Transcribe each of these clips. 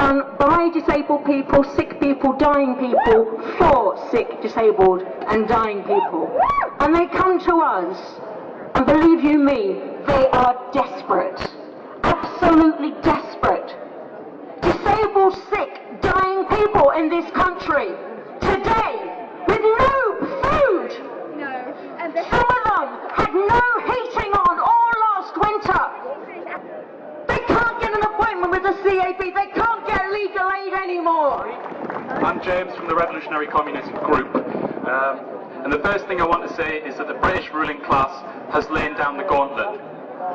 done by disabled people, sick people, dying people, for sick, disabled and dying people. And they come to us, and believe you me, they are desperate, absolutely desperate. Disabled, sick, dying people in this country today with no food. Some of them had no heating on all last winter. They can't get an appointment with the CAB. They can't get legal aid anymore. I'm James from the Revolutionary Communist Group. And the first thing I want to say is that the British ruling class has laid down the gauntlet.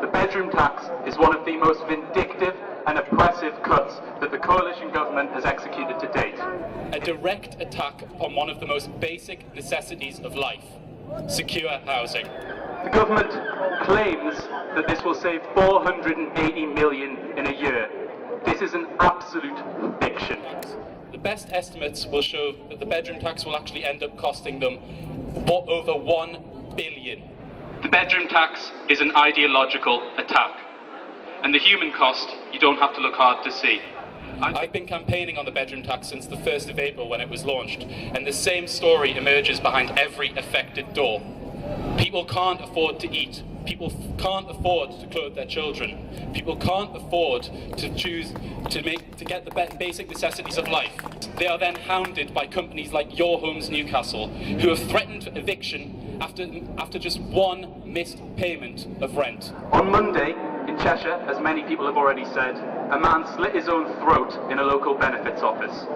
The bedroom tax is one of the most vindictive and oppressive cuts that the coalition government has executed to date. A direct attack upon one of the most basic necessities of life, secure housing. The government claims that this will save 480 million in a year. This is an absolute fiction. The best estimates will show that the bedroom tax will actually end up costing them over 1 billion. The bedroom tax is an ideological attack. And the human cost, you don't have to look hard to see. I've been campaigning on the bedroom tax since the 1st of April when it was launched, and the same story emerges behind every affected door. People can't afford to eat. People can't afford to clothe their children. People can't afford to choose to get the basic necessities of life. They are then hounded by companies like Your Homes Newcastle, who have threatened eviction after just one missed payment of rent. On Monday, in Cheshire, as many people have already said, a man slit his own throat in a local benefits office.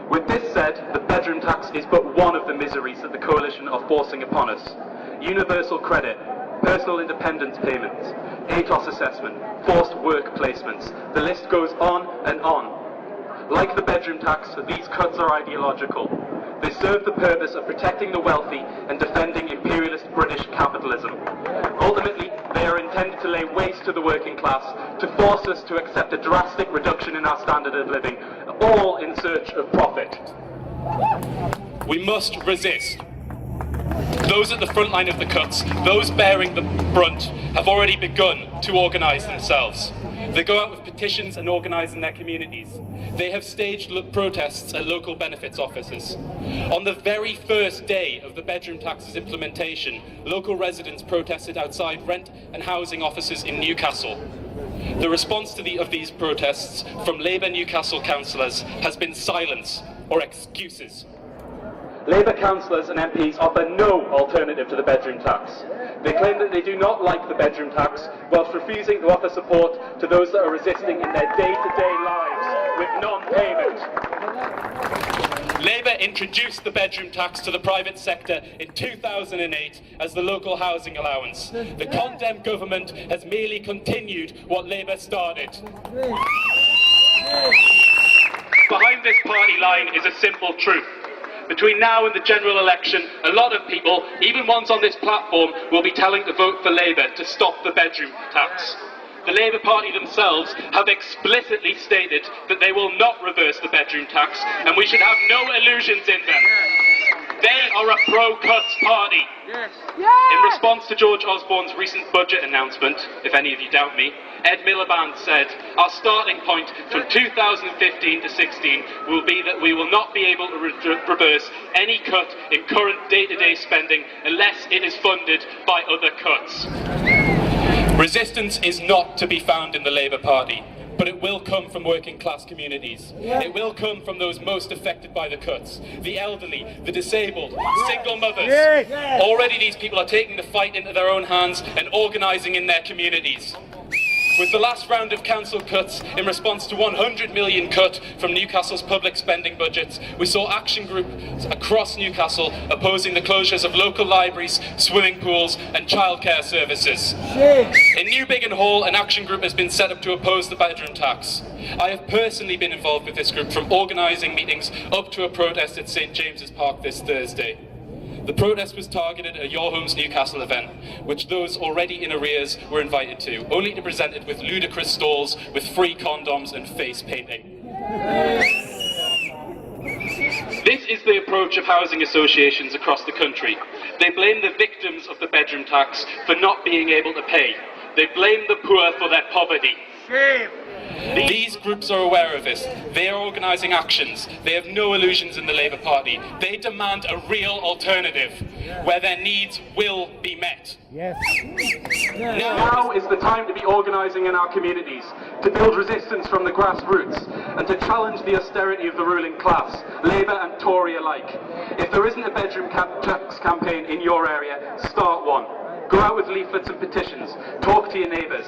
With this said, the bedroom tax is but one of the miseries that the coalition are forcing upon us. Universal credit, personal independence payments, ATOS assessment, forced work placements, the list goes on and on. Like the bedroom tax, these cuts are ideological. They serve the purpose of protecting the wealthy and defending imperialist British capitalism. Ultimately, they are intended to lay waste to the working class, to force us to accept a drastic reduction in our standard of living, all in search of profit. We must resist. Those at the front line of the cuts, those bearing the brunt, have already begun to organise themselves. They go out with petitions and organise in their communities. They have staged protests at local benefits offices. On the very first day of the bedroom tax's implementation, local residents protested outside rent and housing offices in Newcastle. The response to these protests from Labour Newcastle councillors has been silence or excuses. Labour councillors and MPs offer no alternative to the bedroom tax. They claim that they do not like the bedroom tax, whilst refusing to offer support to those that are resisting in their day-to-day lives with non-payment. Labour introduced the bedroom tax to the private sector in 2008 as the local housing allowance. The condemned government has merely continued what Labour started. Behind this party line is a simple truth. Between now and the general election, a lot of people, even ones on this platform, will be telling to vote for Labour to stop the bedroom tax. The Labour Party themselves have explicitly stated that they will not reverse the bedroom tax, and we should have no illusions in them. They are a pro-cuts party. In response to George Osborne's recent budget announcement, if any of you doubt me, Ed Miliband said, our starting point from 2015 to 16 will be that we will not be able to reverse any cut in current day-to-day spending unless it is funded by other cuts. Resistance is not to be found in the Labour Party, but it will come from working class communities. It will come from those most affected by the cuts. The elderly, the disabled, single mothers. Already these people are taking the fight into their own hands and organising in their communities. With the last round of council cuts in response to 100 million cut from Newcastle's public spending budgets, we saw action groups across Newcastle opposing the closures of local libraries, swimming pools and childcare services. In New Biggin Hall, an action group has been set up to oppose the bedroom tax. I have personally been involved with this group, from organising meetings up to a protest at St James's Park this Thursday. The protest was targeted at a Your Homes Newcastle event, which those already in arrears were invited to, only to present it with ludicrous stalls with free condoms and face painting. This is the approach of housing associations across the country. They blame the victims of the bedroom tax for not being able to pay. They blame the poor for their poverty. Shame. These groups are aware of this. They are organising actions. They have no illusions in the Labour Party. They demand a real alternative where their needs will be met. Yes. Now is the time to be organising in our communities, to build resistance from the grassroots, and to challenge the austerity of the ruling class, Labour and Tory alike. If there isn't a bedroom tax campaign in your area, start one. Go out with leaflets and petitions. Talk to your neighbours.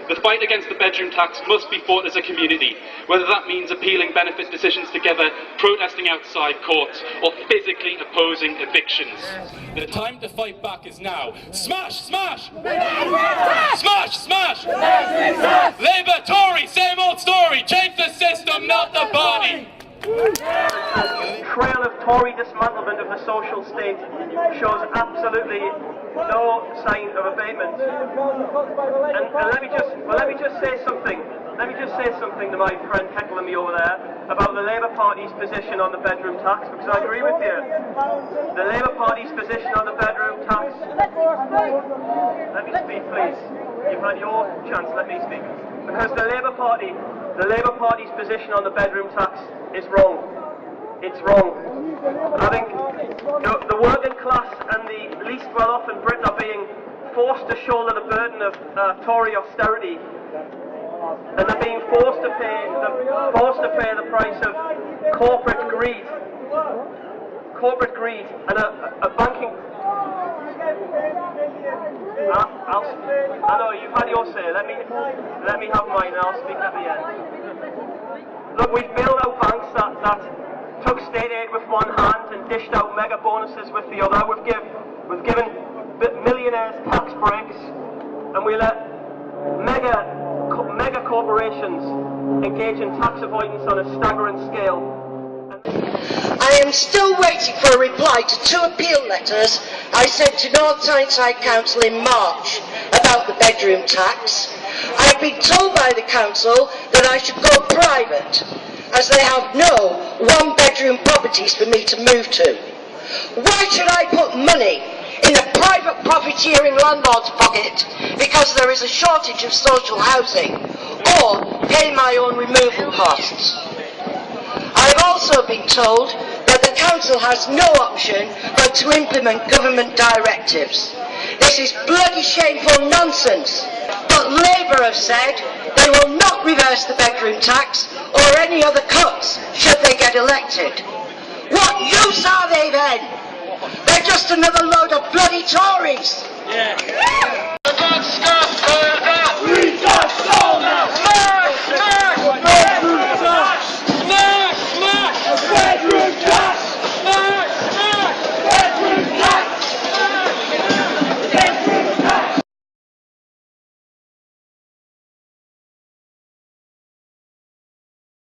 The fight against the bedroom tax must be fought as a community, whether that means appealing benefit decisions together, protesting outside courts, or physically opposing evictions. The time to fight back is now. Smash! Smash! Smash! Smash! Labour, Tory, same old story. Change the system, not the party. The trail of Tory dismantlement of the social state shows absolutely no sign of abatement. And let me just say something. Let me just say something to my friend heckling me over there about the Labour Party's position on the bedroom tax, because I agree with you. The Labour Party's position on the bedroom tax. Let me speak, please. You've had your chance. Let me speak. Because the Labour Party's position on the bedroom tax is wrong. It's wrong. I think the working class and the least well-off in Britain are being forced to shoulder the burden of Tory austerity, and they're being forced to pay the price of corporate greed, and a banking. I know you've had your say. Let me have mine, and I'll speak at the end. Look, we've bailed out banks that took state aid with one hand and dished out mega bonuses with the other. We've given millionaires tax breaks, and we let mega corporations engage in tax avoidance on a staggering scale. I am still waiting for a reply to 2 appeal letters I sent to North Tyneside Council in March about the bedroom tax. I have been told by the council that I should go private, as they have no one-bedroom properties for me to move to. Why should I put money in a private profiteering landlord's pocket because there is a shortage of social housing, or pay my own removal costs? I have also been told that the council has no option but to implement government directives. This is bloody shameful nonsense. But Labour have said they will not reverse the bedroom tax or any other cuts should they get elected. What use are they then? They're just another load of bloody Tories. Yeah.